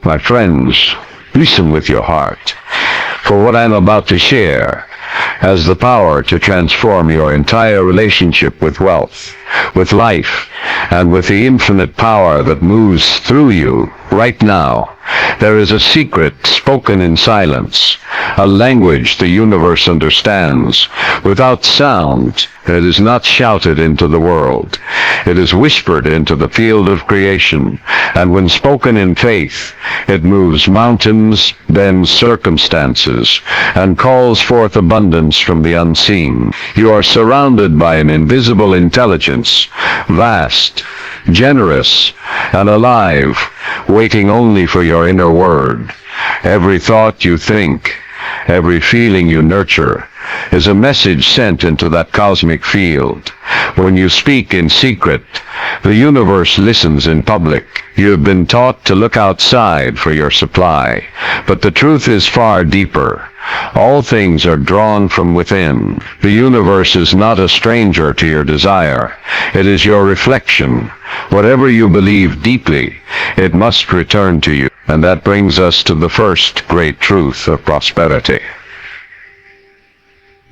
My friends, listen with your heart, for what I'm about to share has the power to transform your entire relationship with wealth, with life, and with the infinite power that moves through you right now. There is a secret spoken in silence, a language the universe understands. Without sound, it is not shouted into the world. It is whispered into the field of creation, and when spoken in faith, it moves mountains, bends circumstances, and calls forth abundance from the unseen. You are surrounded by an invisible intelligence, vast, generous, and alive, waiting only for your inner word. Every thought you think, every feeling you nurture, is a message sent into that cosmic field. When you speak in secret, the universe listens in public. You have been taught to look outside for your supply, but the truth is far deeper. All things are drawn from within. The universe is not a stranger to your desire. It is your reflection. Whatever you believe deeply, it must return to you. And that brings us to the first great truth of prosperity.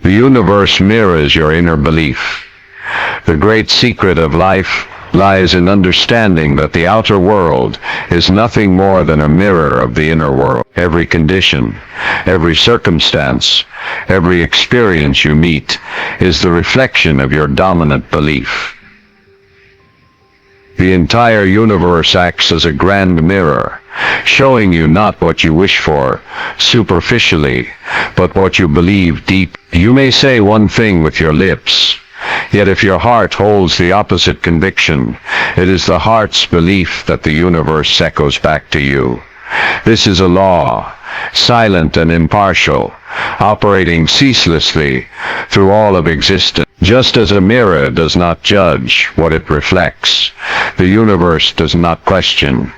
The universe mirrors your inner belief. The great secret of life lies in understanding that the outer world is nothing more than a mirror of the inner world. Every condition, every circumstance, every experience you meet is the reflection of your dominant belief. The entire universe acts as a grand mirror, showing you not what you wish for superficially, but what you believe deep. You may say one thing with your lips, yet if your heart holds the opposite conviction, it is the heart's belief that the universe echoes back to you. This is a law, silent and impartial, operating ceaselessly through all of existence. Just as a mirror does not judge what it reflects, the universe does not question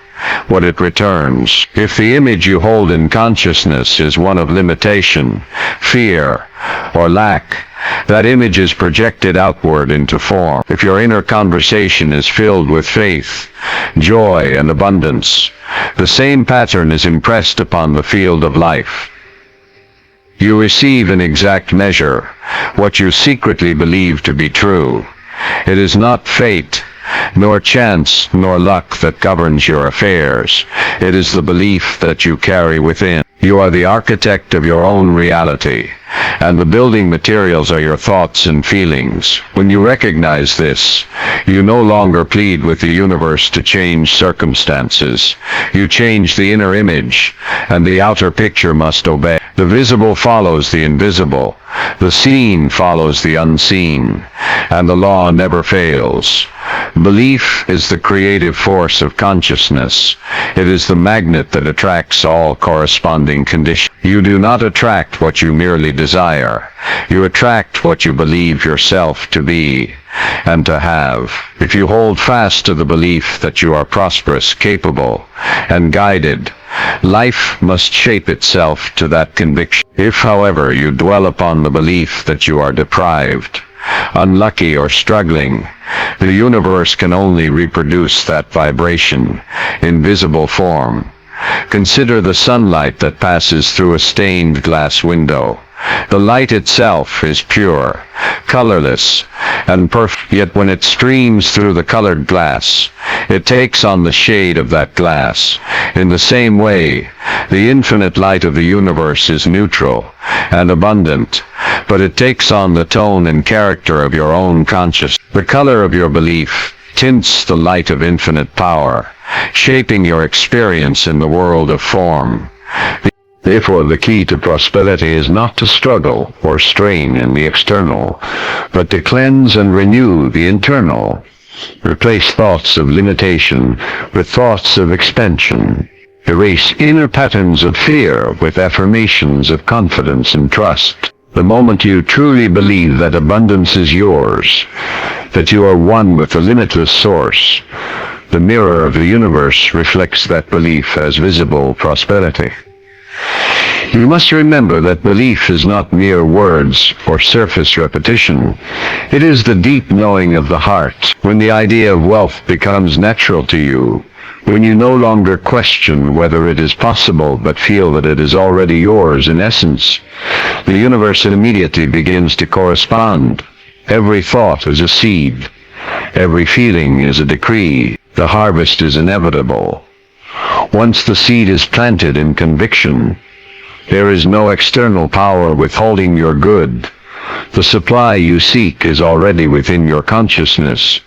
what it returns. If the image you hold in consciousness is one of limitation, fear, or lack, that image is projected outward into form. If your inner conversation is filled with faith, joy, and abundance, the same pattern is impressed upon the field of life. You receive in exact measure what you secretly believe to be true. It is not fate, nor chance, nor luck that governs your affairs. It is the belief that you carry within. You are the architect of your own reality, and the building materials are your thoughts and feelings. When you recognize this, you no longer plead with the universe to change circumstances. You change the inner image, and the outer picture must obey. The visible follows the invisible, the seen follows the unseen, and the law never fails. Belief is the creative force of consciousness. It is the magnet that attracts all corresponding conditions. You do not attract what you merely desire. You attract what you believe yourself to be and to have. If you hold fast to the belief that you are prosperous, capable, and guided, life must shape itself to that conviction. If, however, you dwell upon the belief that you are deprived, unlucky, or struggling, the universe can only reproduce that vibration in visible form. Consider the sunlight that passes through a stained glass window. The light itself is pure, colorless, and perfect, yet when it streams through the colored glass, it takes on the shade of that glass. In the same way, the infinite light of the universe is neutral and abundant, but it takes on the tone and character of your own consciousness. The color of your belief tints the light of infinite power, shaping your experience in the world of form. Therefore, the key to prosperity is not to struggle or strain in the external, but to cleanse and renew the internal. Replace thoughts of limitation with thoughts of expansion. Erase inner patterns of fear with affirmations of confidence and trust. The moment you truly believe that abundance is yours, that you are one with the limitless source, the mirror of the universe reflects that belief as visible prosperity. You must remember that belief is not mere words or surface repetition. It is the deep knowing of the heart. When the idea of wealth becomes natural to you, When you no longer question whether it is possible but feel that it is already yours in essence, the universe immediately begins to correspond. Every thought is a seed. Every feeling is a decree. The harvest is inevitable. Once the seed is planted in conviction, there is no external power withholding your good. The supply you seek is already within your consciousness,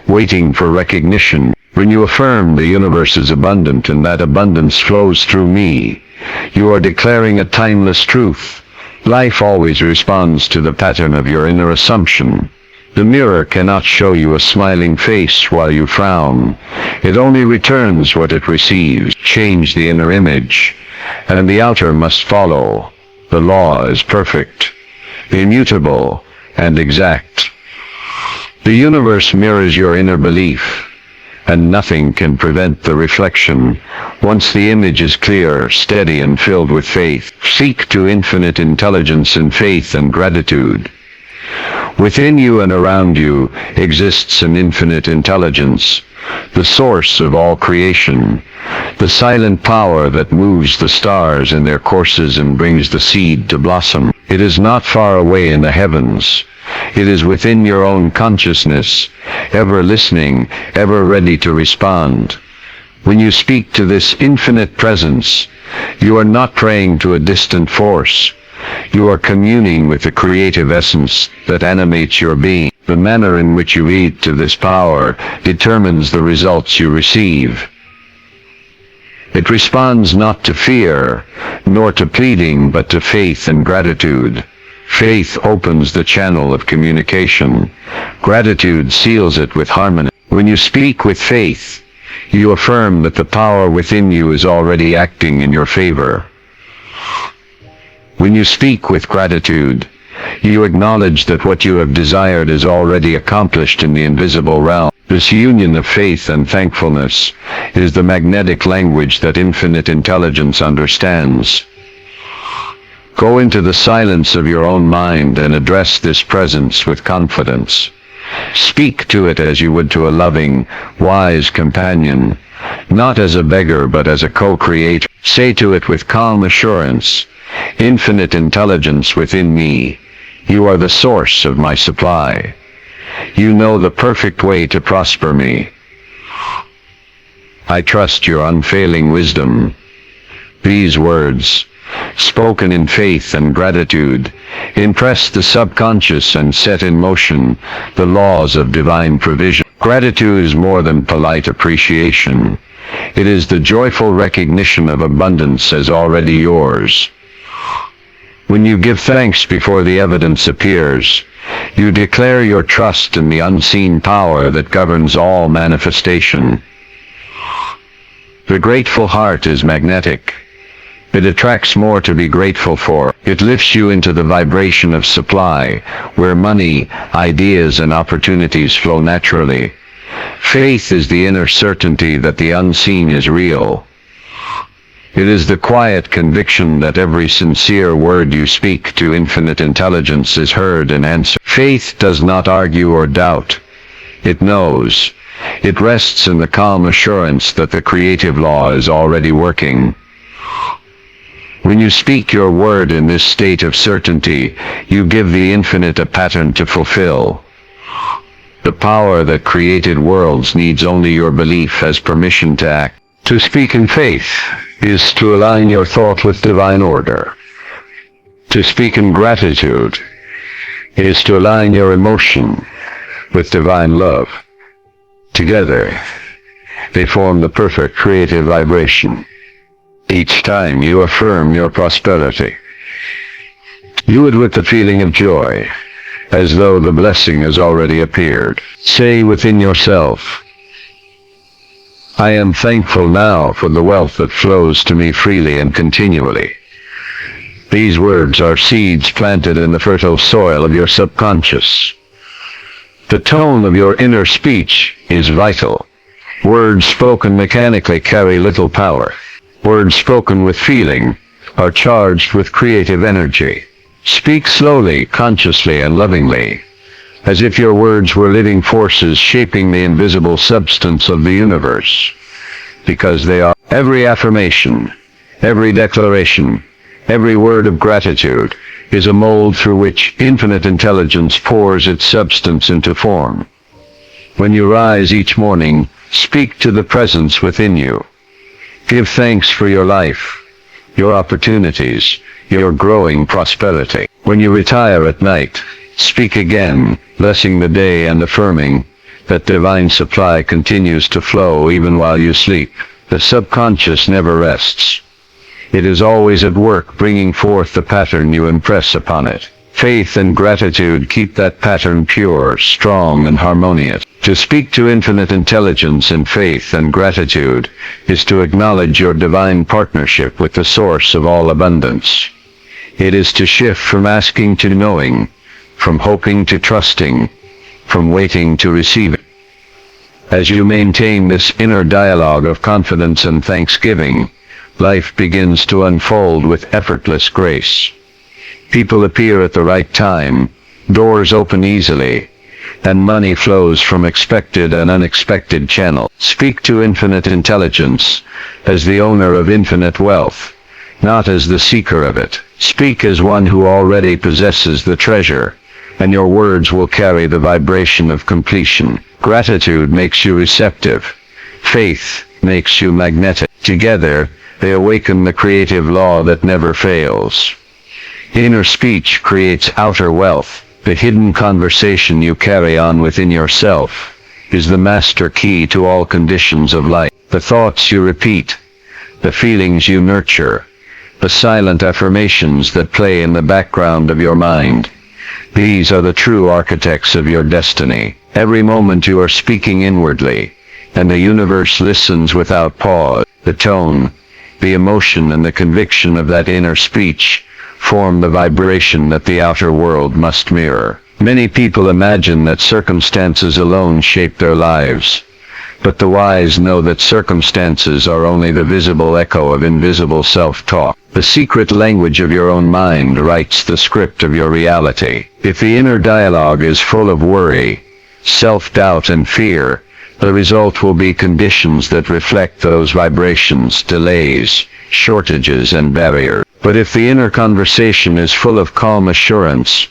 waiting for recognition. When you affirm the universe is abundant and that abundance flows through me, you are declaring a timeless truth. Life always responds to the pattern of your inner assumption. The mirror cannot show you a smiling face while you frown. It only returns what it receives. Change the inner image, and the outer must follow. The law is perfect, immutable, and exact. The universe mirrors your inner belief, and nothing can prevent the reflection. Once the image is clear, steady, and filled with faith, seek to infinite intelligence in faith and gratitude. Within you and around you exists an infinite intelligence, the source of all creation, the silent power that moves the stars in their courses and brings the seed to blossom. It is not far away in the heavens. It is within your own consciousness, ever listening, ever ready to respond. When you speak to this infinite presence, you are not praying to a distant force. You are communing with the creative essence that animates your being. The manner in which you lead to this power determines the results you receive. It responds not to fear, nor to pleading, but to faith and gratitude. Faith opens the channel of communication. Gratitude seals it with harmony. When you speak with faith, you affirm that the power within you is already acting in your favor. When you speak with gratitude, you acknowledge that what you have desired is already accomplished in the invisible realm. This union of faith and thankfulness is the magnetic language that infinite intelligence understands. Go into the silence of your own mind and address this presence with confidence. Speak to it as you would to a loving, wise companion, not as a beggar but as a co-creator. Say to it with calm assurance, "Infinite intelligence within me, you are the source of my supply. You know the perfect way to prosper me. I trust your unfailing wisdom." These words, spoken in faith and gratitude, impress the subconscious and set in motion the laws of divine provision. Gratitude is more than polite appreciation. It is the joyful recognition of abundance as already yours. When you give thanks before the evidence appears, you declare your trust in the unseen power that governs all manifestation. The grateful heart is magnetic. It attracts more to be grateful for. It lifts you into the vibration of supply, where money, ideas, and opportunities flow naturally. Faith is the inner certainty that the unseen is real. It is the quiet conviction that every sincere word you speak to infinite intelligence is heard and answered. Faith does not argue or doubt. It knows. It rests in the calm assurance that the creative law is already working. When you speak your word in this state of certainty, you give the infinite a pattern to fulfill. The power that created worlds needs only your belief as permission to act. To speak in faith is to align your thought with divine order. To speak in gratitude is to align your emotion with divine love. Together, they form the perfect creative vibration. Each time you affirm your prosperity, do it with the feeling of joy, as though the blessing has already appeared. Say within yourself, "I am thankful now for the wealth that flows to me freely and continually." These words are seeds planted in the fertile soil of your subconscious. The tone of your inner speech is vital. Words spoken mechanically carry little power. Words spoken with feeling are charged with creative energy. Speak slowly, consciously, and lovingly, as if your words were living forces shaping the invisible substance of the universe. because they are. Every affirmation, every declaration, every word of gratitude is a mold through which infinite intelligence pours its substance into form. When you rise each morning, speak to the presence within you. Give thanks for your life, your opportunities, your growing prosperity. When you retire at night, speak again, blessing the day and affirming that divine supply continues to flow even while you sleep. The subconscious never rests. It is always at work bringing forth the pattern you impress upon it. Faith and gratitude keep that pattern pure, strong, and harmonious. To speak to infinite intelligence in faith and gratitude is to acknowledge your divine partnership with the source of all abundance. It is to shift from asking to knowing, from hoping to trusting, from waiting to receiving. As you maintain this inner dialogue of confidence and thanksgiving, life begins to unfold with effortless grace. People appear at the right time, doors open easily, and money flows from expected and unexpected channels. Speak to infinite intelligence as the owner of infinite wealth, not as the seeker of it. Speak as one who already possesses the treasure, and your words will carry the vibration of completion. Gratitude makes you receptive. Faith makes you magnetic. Together, they awaken the creative law that never fails. Inner speech creates outer wealth. The hidden conversation you carry on within yourself is the master key to all conditions of life. The thoughts you repeat, the feelings you nurture, the silent affirmations that play in the background of your mind. These are the true architects of your destiny. Every moment you are speaking inwardly, and the universe listens without pause. The tone, the emotion, and the conviction of that inner speech form the vibration that the outer world must mirror. Many people imagine that circumstances alone shape their lives, but the wise know that circumstances are only the visible echo of invisible self-talk. The secret language of your own mind writes the script of your reality. If the inner dialogue is full of worry, self-doubt, and fear, the result will be conditions that reflect those vibrations, delays, shortages, and barriers. But if the inner conversation is full of calm assurance,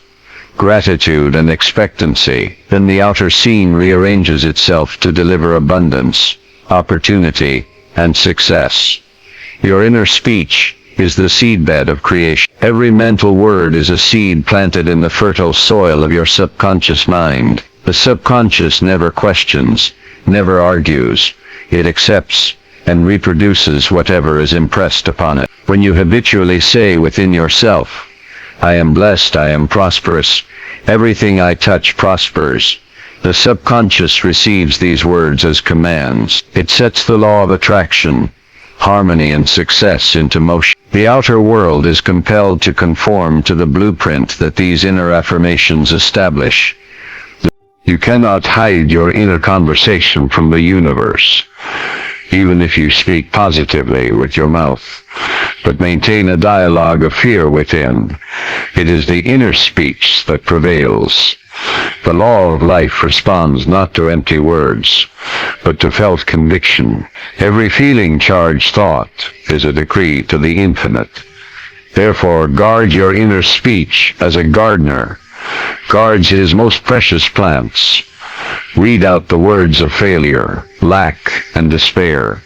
gratitude, and expectancy, then the outer scene rearranges itself to deliver abundance, opportunity, and success. Your inner speech is the seedbed of creation. Every mental word is a seed planted in the fertile soil of your subconscious mind. The subconscious never questions, never argues. It accepts and reproduces whatever is impressed upon it. When you habitually say within yourself, "I am blessed, I am prosperous, everything I touch prospers," the subconscious receives these words as commands. It sets the law of attraction, harmony, and success into motion. The outer world is compelled to conform to the blueprint that these inner affirmations establish. You cannot hide your inner conversation from the universe, even if you speak positively with your mouth, but maintain a dialogue of fear within. It is the inner speech that prevails. The law of life responds not to empty words, but to felt conviction. Every feeling-charged thought is a decree to the infinite. Therefore, guard your inner speech as a gardener guards his most precious plants. Read out the words of failure, lack, and despair.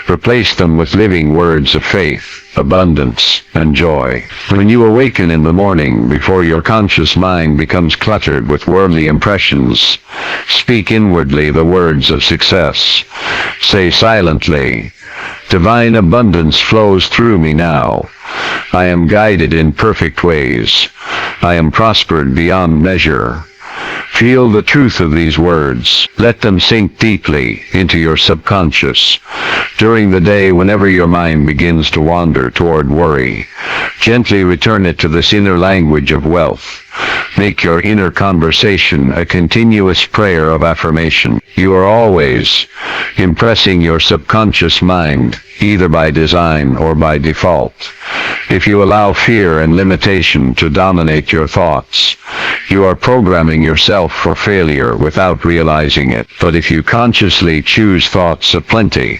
Replace them with living words of faith, abundance, and joy. When you awaken in the morning before your conscious mind becomes cluttered with worldly impressions, speak inwardly the words of success. Say silently, "Divine abundance flows through me now. I am guided in perfect ways. I am prospered beyond measure." Feel the truth of these words. Let them sink deeply into your subconscious. During the day, whenever your mind begins to wander toward worry, gently return it to this inner language of wealth. Make your inner conversation a continuous prayer of affirmation. You are always impressing your subconscious mind, either by design or by default. If you allow fear and limitation to dominate your thoughts, you are programming yourself for failure without realizing it. But if you consciously choose thoughts of plenty,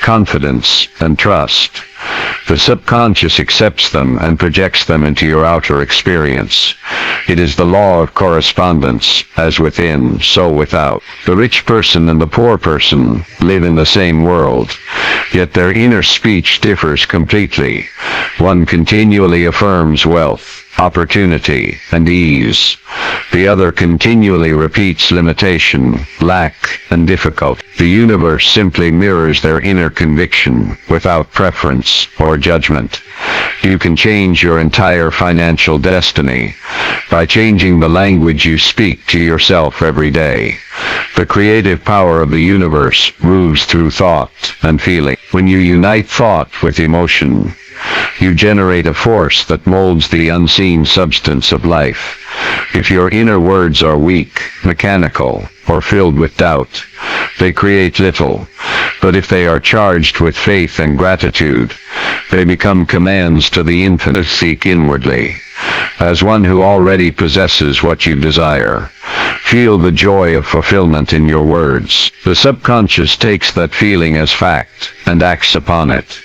confidence, and trust. The subconscious accepts them and projects them into your outer experience. It is the law of correspondence, as within, so without. The rich person and the poor person live in the same world, yet their inner speech differs completely. One continually affirms wealth, opportunity, and ease. The other continually repeats limitation, lack, and difficulty. The universe simply mirrors their inner conviction, without preference or judgment. You can change your entire financial destiny by changing the language you speak to yourself every day. The creative power of the universe moves through thought and feeling. When you unite thought with emotion, you generate a force that molds the unseen substance of life. If your inner words are weak, mechanical, or filled with doubt, they create little. But if they are charged with faith and gratitude, they become commands to the infinite. Seek inwardly, as one who already possesses what you desire. Feel the joy of fulfillment in your words. The subconscious takes that feeling as fact and acts upon it.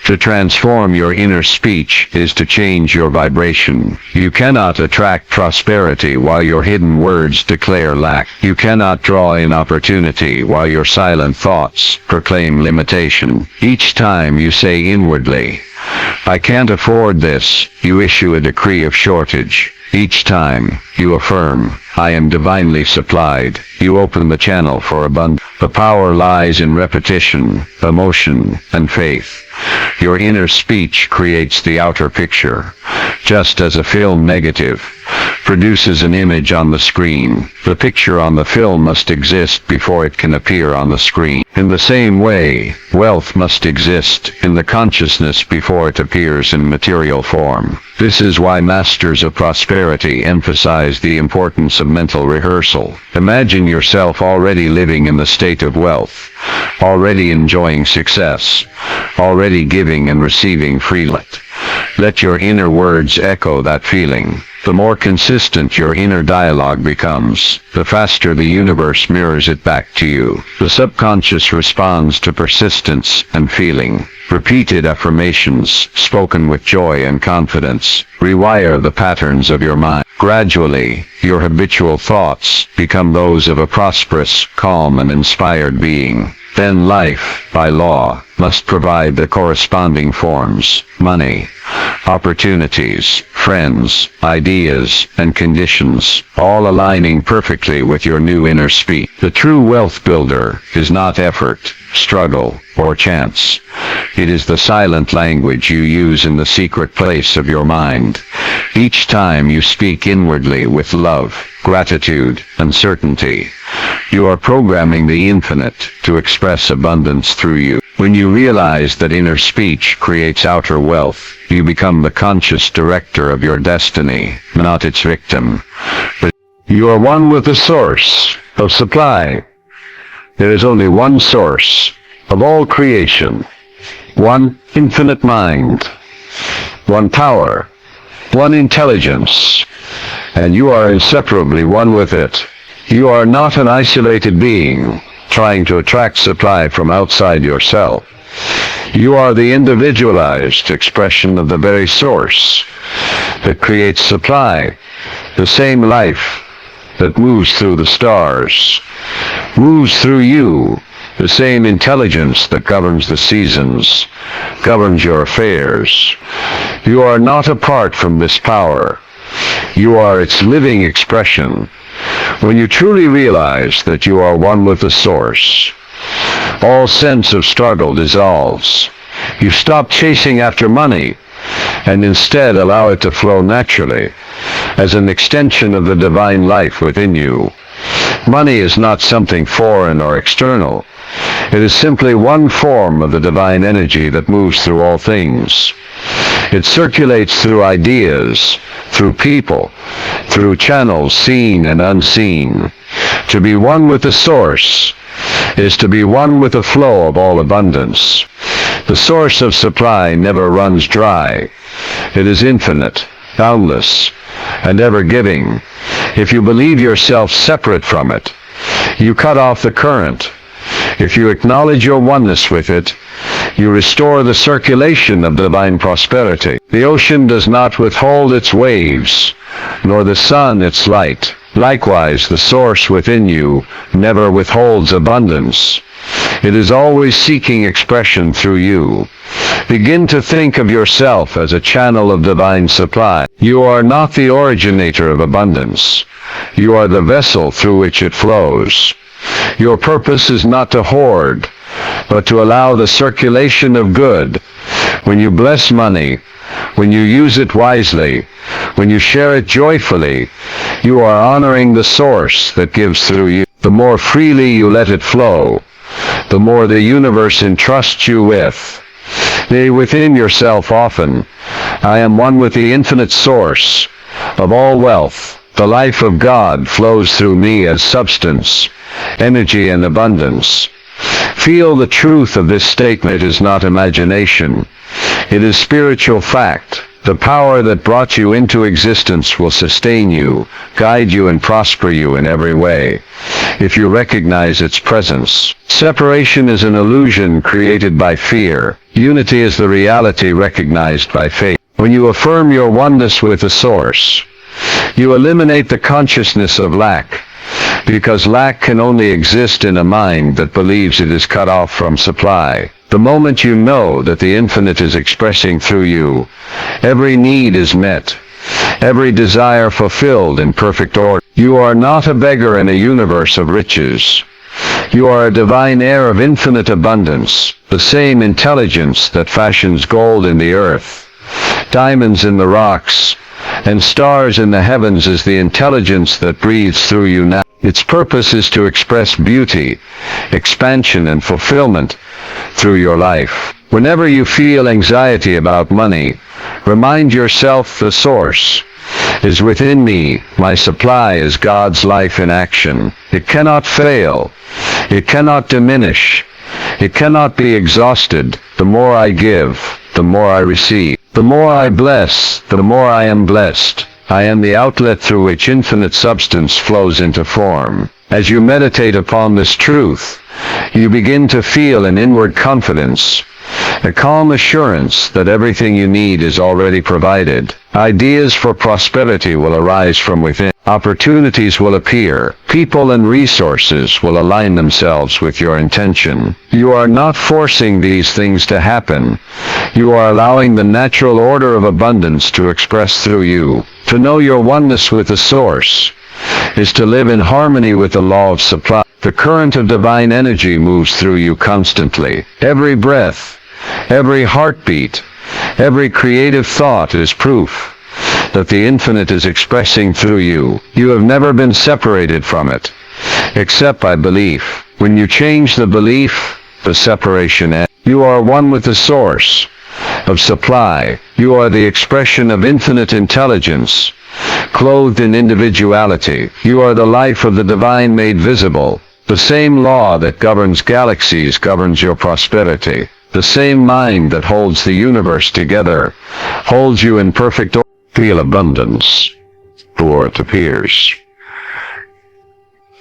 To transform your inner speech is to change your vibration. You cannot attract prosperity while your hidden words declare lack. You cannot draw in opportunity while your silent thoughts proclaim limitation. Each time you say inwardly, "I can't afford this," you issue a decree of shortage. Each time you affirm, "I am divinely supplied," you open the channel for abundance. The power lies in repetition, emotion, and faith. Your inner speech creates the outer picture. Just as a film negative produces an image on the screen, the picture on the film must exist before it can appear on the screen. In the same way, wealth must exist in the consciousness before it appears in material form. This is why masters of prosperity emphasize the importance of mental rehearsal. Imagine yourself already living in the state of wealth, already enjoying success, already giving and receiving freely. Let your inner words echo that feeling. The more consistent your inner dialogue becomes, the faster the universe mirrors it back to you. The subconscious responds to persistence and feeling. Repeated affirmations, spoken with joy and confidence, rewire the patterns of your mind. Gradually, your habitual thoughts become those of a prosperous, calm, and inspired being. Then life, by law, must provide the corresponding forms: money, opportunities, friends, ideas, and conditions, all aligning perfectly with your new inner speech. The true wealth builder is not effort, struggle, or chance. It is the silent language you use in the secret place of your mind. Each time you speak inwardly with love, gratitude, and certainty, you are programming the infinite to express abundance through you. When you realize that inner speech creates outer wealth, you become the conscious director of your destiny, not its victim. But you are one with the source of supply. There is only one source of all creation, one infinite mind, one power, one intelligence, and you are inseparably one with it. You are not an isolated being trying to attract supply from outside yourself. You are the individualized expression of the very source that creates supply. The same life that moves through the stars moves through you. The same intelligence that governs the seasons governs your affairs. You are not apart from this power. You are its living expression. When you truly realize that you are one with the source, all sense of struggle dissolves. You stop chasing after money and instead allow it to flow naturally as an extension of the divine life within you. Money is not something foreign or external. It is simply one form of the divine energy that moves through all things. It circulates through ideas, through people, through channels seen and unseen. To be one with the source is to be one with the flow of all abundance. The source of supply never runs dry. It is infinite, boundless, and ever-giving. If you believe yourself separate from it, you cut off the current. If you acknowledge your oneness with it, You restore the circulation of divine prosperity. The ocean does not withhold its waves, nor the sun its light. Likewise, the source within you never withholds abundance. It is always seeking expression through you. Begin to think of yourself as a channel of divine supply. You are not the originator of abundance. You are the vessel through which it flows. Your purpose is not to hoard, but to allow the circulation of good. When you bless money, when you use it wisely, when you share it joyfully, you are honoring the source that gives through you. The more freely you let it flow, the more the universe entrusts you with. Say within yourself often, I am one with the infinite source of all wealth. The life of God flows through me as substance, energy, and abundance. Feel the truth of this statement is not imagination. It is spiritual fact. The power that brought you into existence will sustain you, guide you, and prosper you in every way, if you recognize its presence. Separation is an illusion created by fear. Unity is the reality recognized by faith. When you affirm your oneness with the Source, you eliminate the consciousness of lack, because lack can only exist in a mind that believes it is cut off from supply. The moment you know that the infinite is expressing through you, every need is met, every desire fulfilled in perfect order. You are not a beggar in a universe of riches. You are a divine heir of infinite abundance, the same intelligence that fashions gold in the earth, diamonds in the rocks, and stars in the heavens is the intelligence that breathes through you now. Its purpose is to express beauty, expansion, and fulfillment through your life. Whenever you feel anxiety about money, remind yourself the source is within me. My supply is God's life in action. It cannot fail. It cannot diminish. It cannot be exhausted. The more I give, the more I receive. The more I bless, the more I am blessed. I am the outlet through which infinite substance flows into form. As you meditate upon this truth, you begin to feel an inward confidence, a calm assurance that everything you need is already provided. Ideas for prosperity will arise from within. Opportunities will appear. People and resources will align themselves with your intention. You are not forcing these things to happen. You are allowing the natural order of abundance to express through you. To know your oneness with the Source is to live in harmony with the law of supply. The current of divine energy moves through you constantly. Every breath, every heartbeat, every creative thought is proof that the infinite is expressing through you. You have never been separated from it, except by belief. When you change the belief, the separation ends. You are one with the source of supply. You are the expression of infinite intelligence, clothed in individuality. You are the life of the divine made visible. The same law that governs galaxies governs your prosperity. The same mind that holds the universe together holds you in perfect order. Feel abundance before it appears.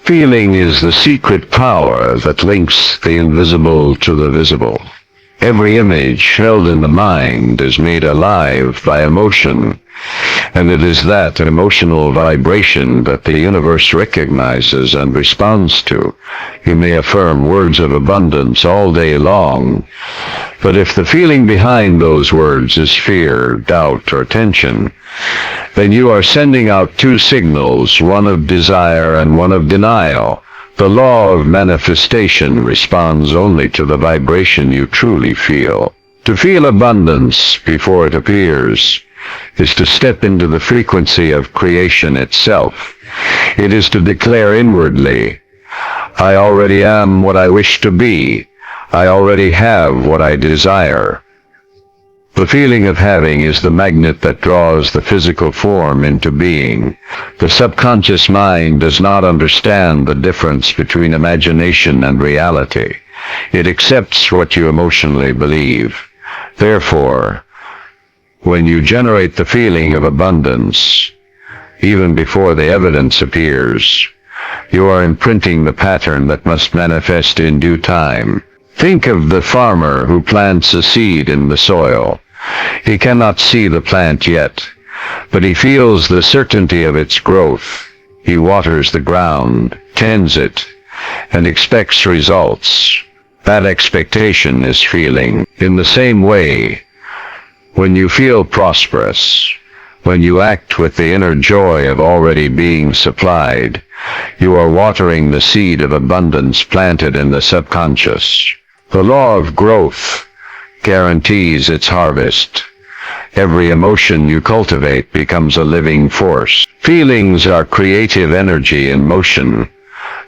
Feeling is the secret power that links the invisible to the visible. Every image held in the mind is made alive by emotion, and it is that emotional vibration that the universe recognizes and responds to. You may affirm words of abundance all day long, but if the feeling behind those words is fear, doubt, or tension, then you are sending out two signals, one of desire and one of denial. The law of manifestation responds only to the vibration you truly feel. To feel abundance before it appears is to step into the frequency of creation itself. It is to declare inwardly, I already am what I wish to be. I already have what I desire. The feeling of having is the magnet that draws the physical form into being. The subconscious mind does not understand the difference between imagination and reality. It accepts what you emotionally believe. Therefore, when you generate the feeling of abundance, even before the evidence appears, you are imprinting the pattern that must manifest in due time. Think of the farmer who plants a seed in the soil. He cannot see the plant yet, but he feels the certainty of its growth. He waters the ground, tends it, and expects results. That expectation is feeling. In the same way, when you feel prosperous, when you act with the inner joy of already being supplied, you are watering the seed of abundance planted in the subconscious. The law of growth guarantees its harvest. Every emotion you cultivate becomes a living force. Feelings are creative energy in motion.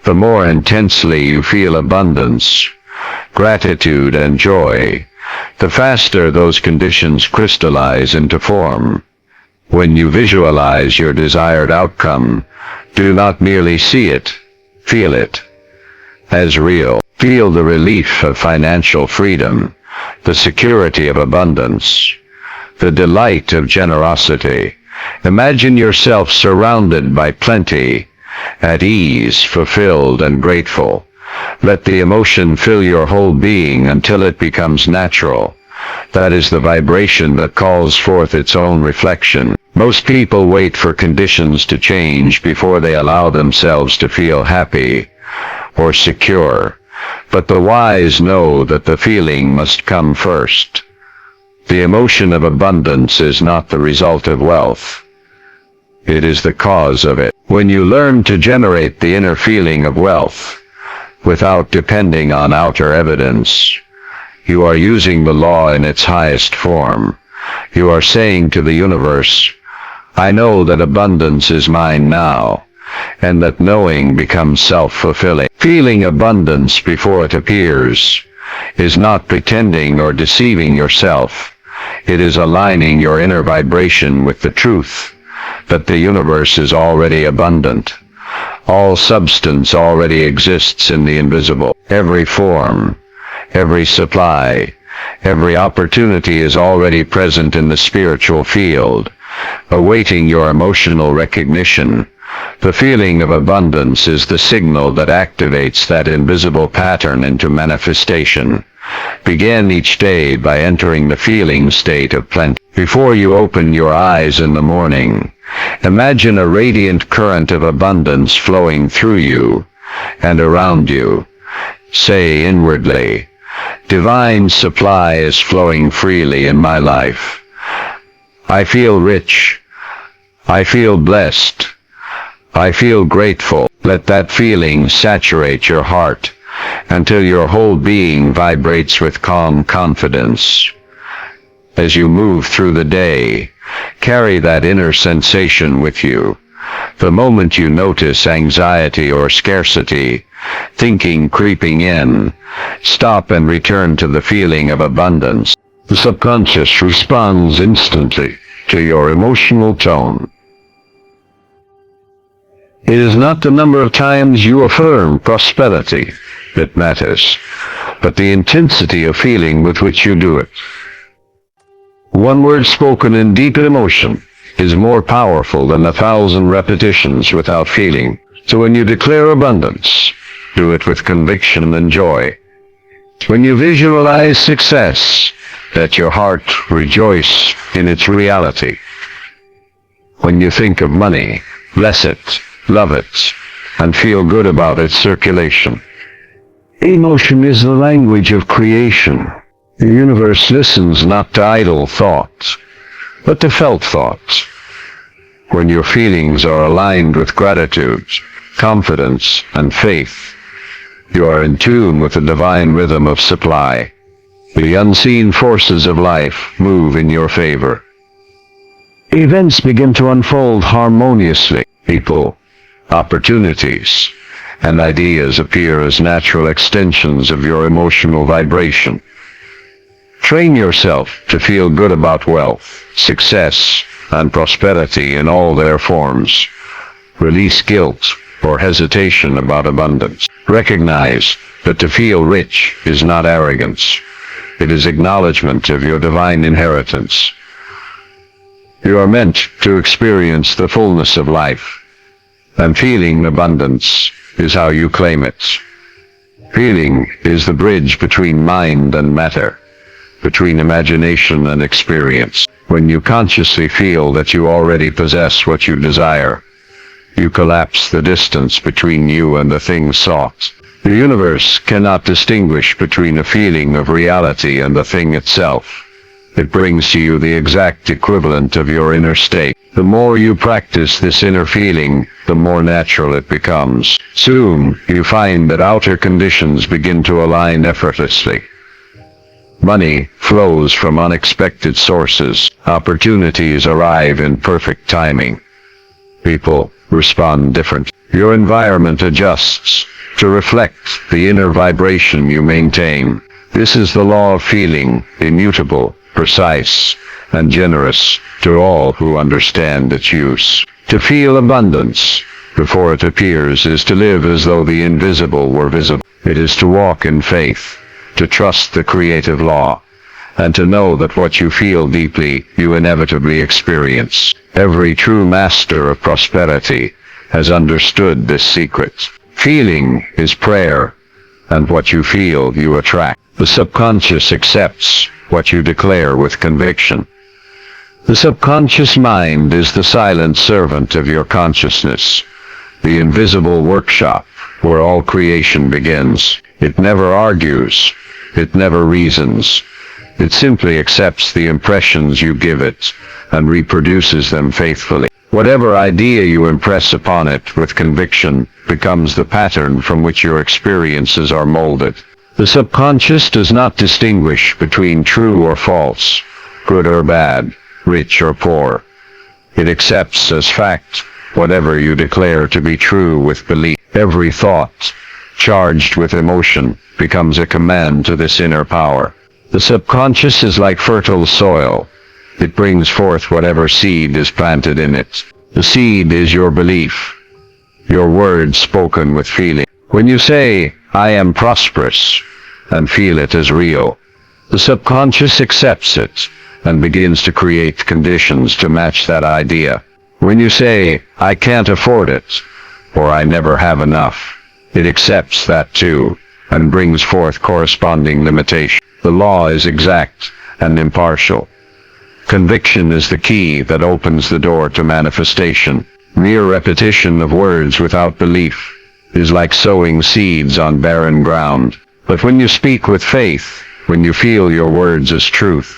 The more intensely you feel abundance, gratitude, and joy, the faster those conditions crystallize into form. When you visualize your desired outcome, do not merely see it, feel it as real. Feel the relief of financial freedom, the security of abundance, the delight of generosity. Imagine yourself surrounded by plenty, at ease, fulfilled, and grateful. Let the emotion fill your whole being until it becomes natural. That is the vibration that calls forth its own reflection. Most people wait for conditions to change before they allow themselves to feel happy or secure. But the wise know that the feeling must come first. The emotion of abundance is not the result of wealth. It is the cause of it. When you learn to generate the inner feeling of wealth, without depending on outer evidence, you are using the law in its highest form. You are saying to the universe, I know that abundance is mine now, and that knowing becomes self-fulfilling. Feeling abundance before it appears is not pretending or deceiving yourself. It is aligning your inner vibration with the truth that the universe is already abundant. All substance already exists in the invisible. Every form, every supply, every opportunity is already present in the spiritual field, awaiting your emotional recognition. The feeling of abundance is the signal that activates that invisible pattern into manifestation. Begin each day by entering the feeling state of plenty. Before you open your eyes in the morning, imagine a radiant current of abundance flowing through you and around you. Say inwardly, divine supply is flowing freely in my life. I feel rich. I feel blessed. I feel grateful. Let that feeling saturate your heart until your whole being vibrates with calm confidence. As you move through the day, carry that inner sensation with you. The moment you notice anxiety or scarcity, thinking creeping in, stop and return to the feeling of abundance. The subconscious responds instantly to your emotional tone. It is not the number of times you affirm prosperity that matters, but the intensity of feeling with which you do it. One word spoken in deep emotion is more powerful than 1,000 repetitions without feeling. So when you declare abundance, do it with conviction and joy. When you visualize success, let your heart rejoice in its reality. When you think of money, bless it, love it, and feel good about its circulation. Emotion is the language of creation. The universe listens not to idle thoughts, but to felt thoughts. When your feelings are aligned with gratitude, confidence, and faith, you are in tune with the divine rhythm of supply. The unseen forces of life move in your favor. Events begin to unfold harmoniously. People, opportunities, and ideas appear as natural extensions of your emotional vibration. Train yourself to feel good about wealth, success, and prosperity in all their forms. Release guilt or hesitation about abundance. Recognize that to feel rich is not arrogance. It is acknowledgement of your divine inheritance. You are meant to experience the fullness of life, and feeling abundance is how you claim it. Feeling is the bridge between mind and matter, between imagination and experience. When you consciously feel that you already possess what you desire, you collapse the distance between you and the thing sought. The universe cannot distinguish between a feeling of reality and the thing itself. It brings to you the exact equivalent of your inner state. The more you practice this inner feeling, the more natural it becomes. Soon, you find that outer conditions begin to align effortlessly. Money flows from unexpected sources. Opportunities arrive in perfect timing. People respond differently. Your environment adjusts to reflect the inner vibration you maintain. This is the law of feeling, immutable, precise, and generous to all who understand its use. To feel abundance before it appears is to live as though the invisible were visible. It is to walk in faith, to trust the creative law, and to know that what you feel deeply, you inevitably experience. Every true master of prosperity has understood this secret. Feeling is prayer, and what you feel, you attract. The subconscious accepts what you declare with conviction. The subconscious mind is the silent servant of your consciousness, the invisible workshop where all creation begins. It never argues, it never reasons. It simply accepts the impressions you give it and reproduces them faithfully. Whatever idea you impress upon it with conviction becomes the pattern from which your experiences are molded. The subconscious does not distinguish between true or false, good or bad, rich or poor. It accepts as fact whatever you declare to be true with belief. Every thought, charged with emotion, becomes a command to this inner power. The subconscious is like fertile soil. It brings forth whatever seed is planted in it. The seed is your belief, your words spoken with feeling. When you say, "I am prosperous," and feel it as real, the subconscious accepts it and begins to create conditions to match that idea. When you say, "I can't afford it," or "I never have enough," it accepts that too and brings forth corresponding limitation. The law is exact and impartial. Conviction is the key that opens the door to manifestation. Mere repetition of words without belief is like sowing seeds on barren ground. But when you speak with faith, when you feel your words as truth,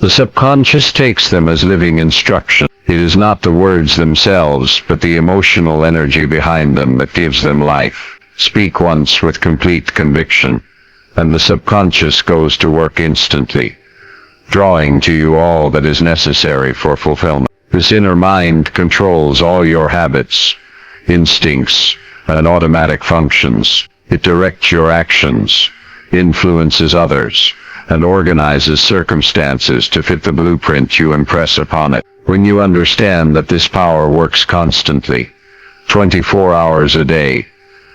the subconscious takes them as living instruction. It is not the words themselves, but the emotional energy behind them that gives them life. Speak once with complete conviction, and the subconscious goes to work instantly, drawing to you all that is necessary for fulfillment. This inner mind controls all your habits, instincts, and automatic functions. It directs your actions, influences others, and organizes circumstances to fit the blueprint you impress upon it. When you understand that this power works constantly, 24 hours a day,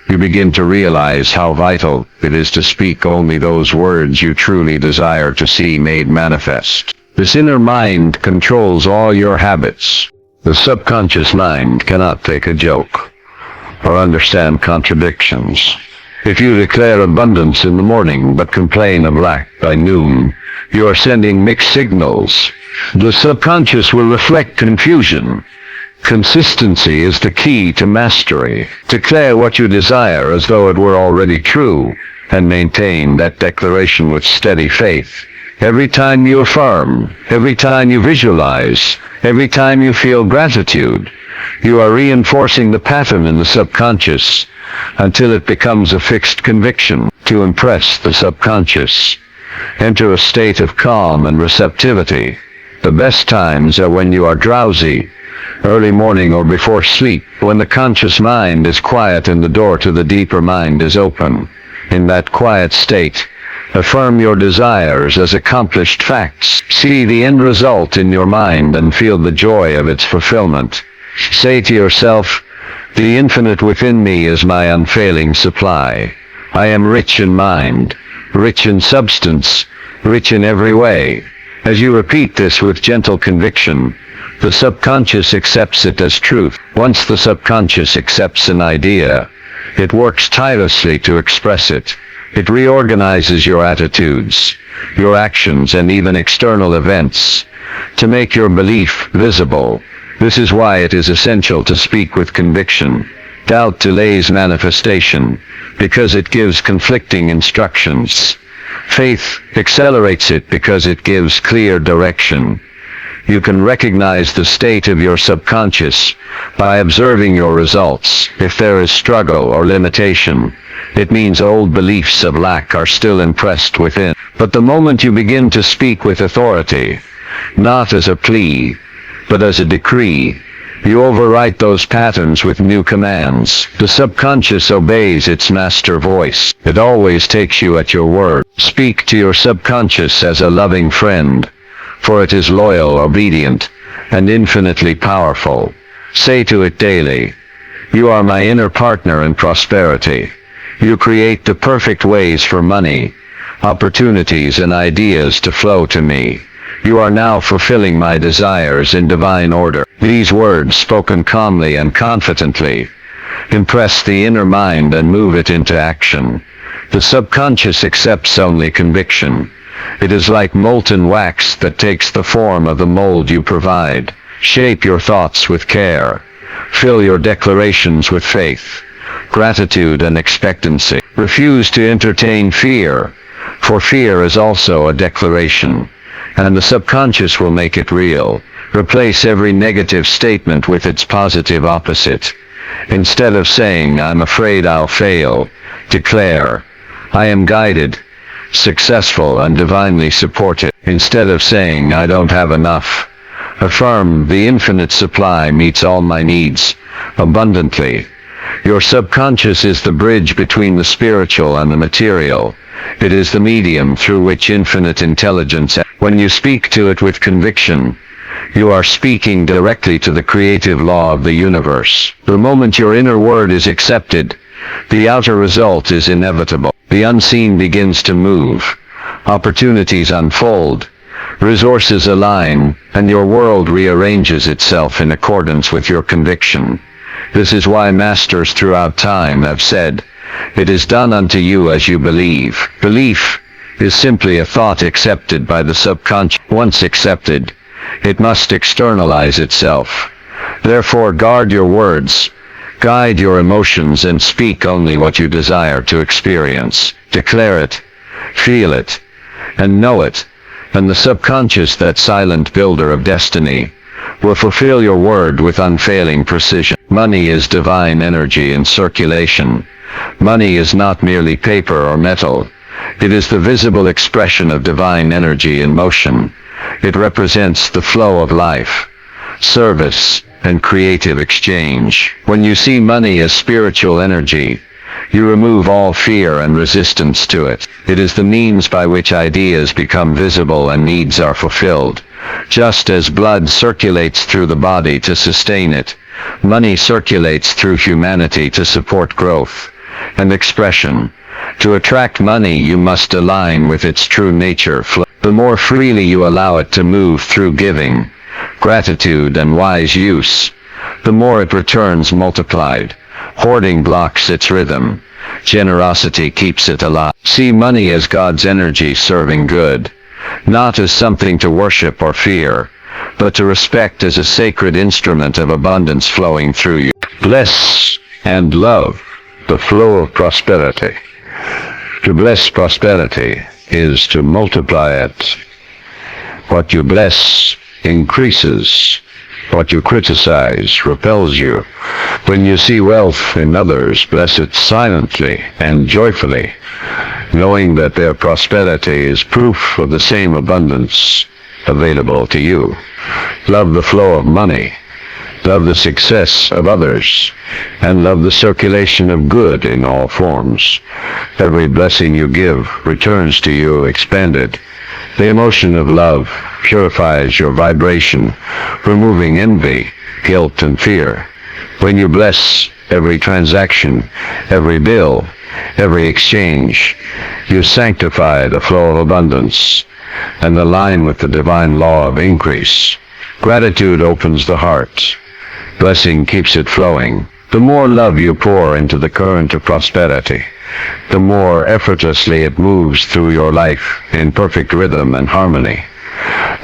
you begin to realize how vital it is to speak only those words you truly desire to see made manifest. This inner mind controls all your habits. The subconscious mind cannot take a joke or understand contradictions. If you declare abundance in the morning but complain of lack by noon, you are sending mixed signals. The subconscious will reflect confusion. Consistency is the key to mastery. Declare what you desire as though it were already true, and maintain that declaration with steady faith. Every time you affirm, every time you visualize, every time you feel gratitude, you are reinforcing the pattern in the subconscious until it becomes a fixed conviction. To impress the subconscious, enter a state of calm and receptivity. The best times are when you are drowsy, early morning or before sleep, when the conscious mind is quiet and the door to the deeper mind is open. In that quiet state, affirm your desires as accomplished facts. See the end result in your mind and feel the joy of its fulfillment. Say to yourself, "The infinite within me is my unfailing supply. I am rich in mind, rich in substance, rich in every way." As you repeat this with gentle conviction, the subconscious accepts it as truth. Once the subconscious accepts an idea, It works tirelessly to express it. It reorganizes your attitudes, your actions, and even external events to make your belief visible. This is why it is essential to speak with conviction. Doubt delays manifestation because it gives conflicting instructions. Faith accelerates it because it gives clear direction. You can recognize the state of your subconscious by observing your results. If there is struggle or limitation, it means old beliefs of lack are still impressed within. But the moment you begin to speak with authority, not as a plea, but as a decree, you overwrite those patterns with new commands. The subconscious obeys its master voice. It always takes you at your word. Speak to your subconscious as a loving friend, for it is loyal, obedient, and infinitely powerful. Say to it daily, "You are my inner partner in prosperity. You create the perfect ways for money, opportunities, and ideas to flow to me. You are now fulfilling my desires in divine order." These words, spoken calmly and confidently, impress the inner mind and move it into action. The subconscious accepts only conviction. It is like molten wax that takes the form of the mold you provide. Shape your thoughts with care. Fill your declarations with faith, gratitude, and expectancy. Refuse to entertain fear, for fear is also a declaration, and the subconscious will make it real. Replace every negative statement with its positive opposite. Instead of saying, "I'm afraid I'll fail," declare, "I am guided, successful, and divinely supported." Instead of saying, "I don't have enough," affirm, "The infinite supply meets all my needs abundantly." Your subconscious is the bridge between the spiritual and the material. It is the medium through which infinite intelligence. When you speak to it with conviction, you are speaking directly to the creative law of the universe. The moment your inner word is accepted, the outer result is inevitable. The unseen begins to move. Opportunities unfold. Resources align, and your world rearranges itself in accordance with your conviction. This is why masters throughout time have said, "It is done unto you as you believe." Belief is simply a thought accepted by the subconscious. Once accepted, it must externalize itself. Therefore, guard your words, guide your emotions, and speak only what you desire to experience. Declare it, feel it, and know it, and the subconscious, that silent builder of destiny, will fulfill your word with unfailing precision. Money is divine energy in circulation. Money is not merely paper or metal. It is the visible expression of divine energy in motion. It represents the flow of life, service, and creative exchange. When you see money as spiritual energy, you remove all fear and resistance to it. It is the means by which ideas become visible and needs are fulfilled. Just as blood circulates through the body to sustain it, money circulates through humanity to support growth and expression. To attract money, you must align with its true nature. The more freely you allow it to move through giving, gratitude, and wise use, the more it returns multiplied. Hoarding blocks its rhythm. Generosity keeps it alive. See money as God's energy serving good, not as something to worship or fear, but to respect as a sacred instrument of abundance flowing through you. Bless and love the flow of prosperity. To bless prosperity is to multiply it. What you bless increases. What you criticize repels you. When you see wealth in others, bless it silently and joyfully, knowing that their prosperity is proof of the same abundance available to you. Love the flow of money. Love the success of others, and love the circulation of good in all forms. Every blessing you give returns to you expanded. The emotion of love purifies your vibration, removing envy, guilt, and fear. When you bless every transaction, every bill, every exchange, you sanctify the flow of abundance and align with the divine law of increase. Gratitude opens the heart. Blessing keeps it flowing. The more love you pour into the current of prosperity, the more effortlessly it moves through your life in perfect rhythm and harmony.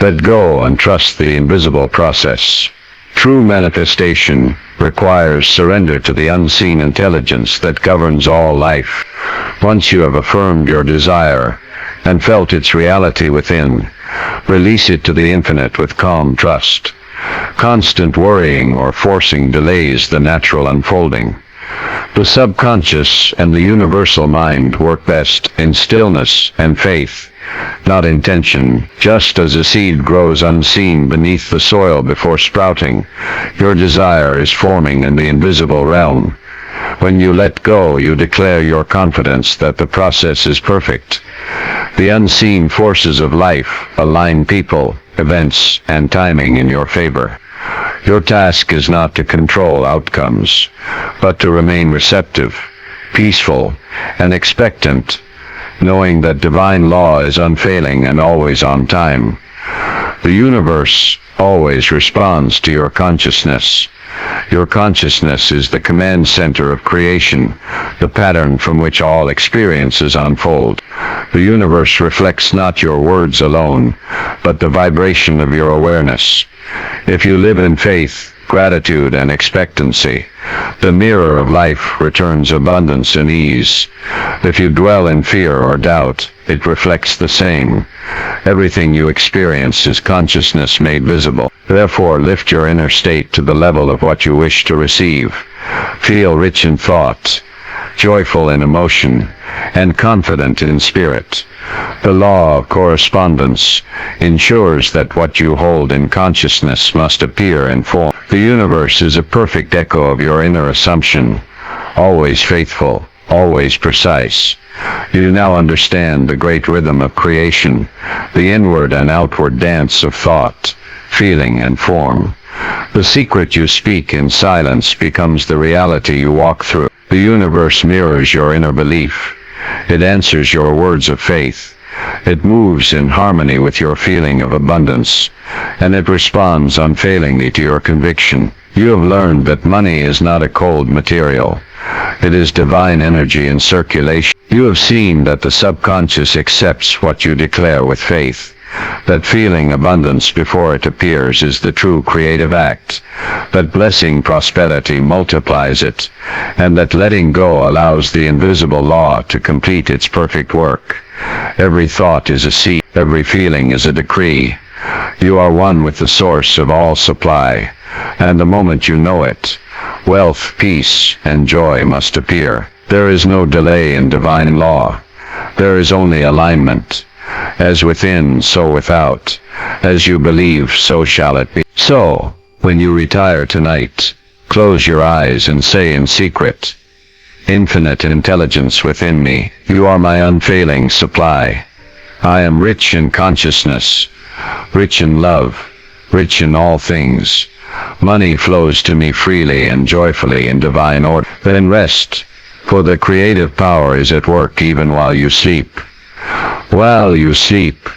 Let go and trust the invisible process. True manifestation requires surrender to the unseen intelligence that governs all life. Once you have affirmed your desire and felt its reality within, release it to the infinite with calm trust. Constant worrying or forcing delays the natural unfolding. The subconscious and the universal mind work best in stillness and faith, not in tension. Just as a seed grows unseen beneath the soil before sprouting, your desire is forming in the invisible realm. When you let go, you declare your confidence that the process is perfect. The unseen forces of life align people, events, and timing in your favor. Your task is not to control outcomes, but to remain receptive, peaceful, and expectant, knowing that divine law is unfailing and always on time. The universe always responds to your consciousness. Your consciousness is the command center of creation, the pattern from which all experiences unfold. The universe reflects not your words alone, but the vibration of your awareness. If you live in faith, gratitude, and expectancy, the mirror of life returns abundance and ease. If you dwell in fear or doubt, it reflects the same. Everything you experience is consciousness made visible. Therefore, lift your inner state to the level of what you wish to receive. Feel rich in thought, joyful in emotion, and confident in spirit. The law of correspondence ensures that what you hold in consciousness must appear in form. The universe is a perfect echo of your inner assumption, always faithful, always precise. You now understand the great rhythm of creation, the inward and outward dance of thought, feeling, and form. The secret you speak in silence becomes the reality you walk through. The universe mirrors your inner belief. It answers your words of faith. It moves in harmony with your feeling of abundance, and it responds unfailingly to your conviction. You have learned that money is not a cold material. It is divine energy in circulation. You have seen that the subconscious accepts what you declare with faith. That feeling abundance before it appears is the true creative act. That blessing prosperity multiplies it, and that letting go allows the invisible law to complete its perfect work. Every thought is a seed, every feeling is a decree. You are one with the source of all supply, and the moment you know it, wealth, peace, and joy must appear. There is no delay in divine law. There is only alignment. As within, so without. As you believe, so shall it be. So, when you retire tonight, close your eyes and say in secret, "Infinite intelligence within me, you are my unfailing supply. I am rich in consciousness, rich in love, rich in all things. Money flows to me freely and joyfully in divine order." Then rest, for the creative power is at work even while you sleep. While you sleep,